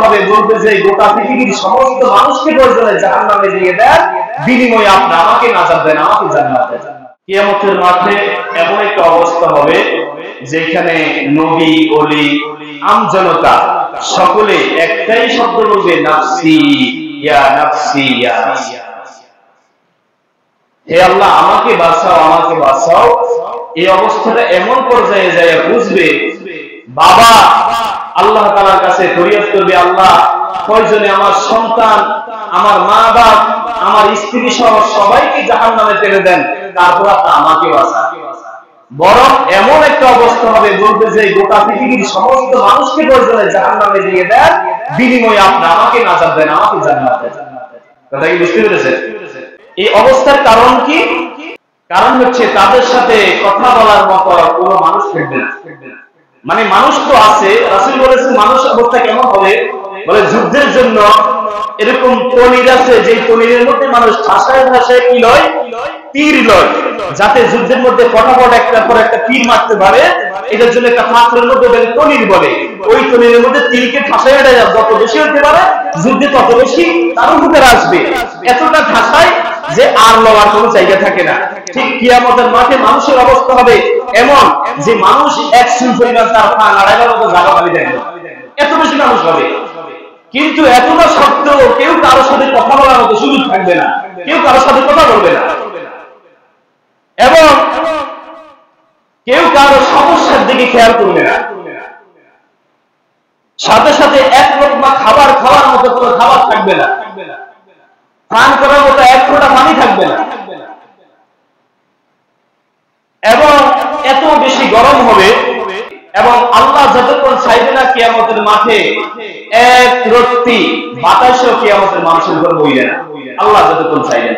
হবে, বলবে যে গোটা পৃথিবীর সমস্ত মানুষকে প্রয়োজনে জাহান্নামে দিয়ে দেন, বিনিময়ে আপনি আমাকে নাজাত দেন, আমাকে জান্নাত দেন। কিয়ামতের মাঠে এমন একটা অবস্থা হবে যেখানে নবী, ওলি, আমজনতা সকলে একটাই শব্দ বলবে, নাফসি ইয়া নাফসি ইয়া। হে আল্লাহ, আমাকে বাঁচাও, আমাকে বাঁচাও। এই অবস্থাটা এমন পর্যায়ে যায় বুঝবে, বাবা আল্লাহ তাআলার কাছে ফরিয়াদ করবে, আল্লাহ প্রয়োজনে আমার সন্তান, আমার মা বাপ, আমার স্ত্রী সহ সবাইকে জাহান্নামে টেনে দেন, তারপর আপনি আমাকে বাঁচান। বরং এমন একটা অবস্থা হবে, বলবে যে গোটা পৃথিবীর সমস্ত মানুষকে প্রয়োজনে জাহান্নামে দিয়ে দেন, বিনিময়ে আপনি আমাকে নাজাত দেন, আমাকে জান্নাত দেন। কথা কি বুঝতে পেরেছেন? এই অবস্থার কারণ কি? কারণ হচ্ছে তাদের সাথে কথা বলার মতো কোনো মানুষ থাকবে না। মানে মানুষ তো আছে, রাসূল বলেছেন মানুষ অবস্থা কেমন হবে, বলে যুদ্ধের জন্য এরকম তনির আছে, যে তনিরের মধ্যে মানুষ ঠাসায় ঠাসায় কি লয়, তীর লয়, যাতে যুদ্ধের মধ্যে ফটাফট একটা পর একটা তীর মারতে পারে। এটার জন্য একটা পাত্রের মধ্যে তনির বলে, ওই তনিরের মধ্যে তীরকে ঠাসায় যত বেশি হতে পারে যুদ্ধে তত বেশি তার উপরে আসবে, এতটা ঠাসায় যে আর লওয়ার কোনো জায়গা থাকে না। ঠিক কিয়ামতের মাঠে মানুষের অবস্থা হবে এমন যে মানুষ এক চুল পরিমাণ তার পা নাড়াবার মতো জায়গা পাবে না, এত বেশি মানুষ হবে। কিন্তু এতটা সত্ত্বেও কেউ কারোর সাথে কথা বলার মতো সুযোগ থাকবে না, কেউ কারোর সাথে কথা বলবে না, এবং কেউ কারো সমস্যার দিকে খেয়াল করবে না। সাথে সাথে এক লোকমা খাবার খাওয়ার মতো কোনো খাবার থাকবে না, পান করার মতো এক ফোঁটা পানি থাকবে না, এবং এত বেশি গরম হবে। এবং আল্লাহ যতক্ষণ চাইবে না কিয়ামতের মাঠে এক রত্তি বাতাসও কিয়ামতের মানুষের উপর বইবে না, আল্লাহ যতক্ষণ চাইবেন।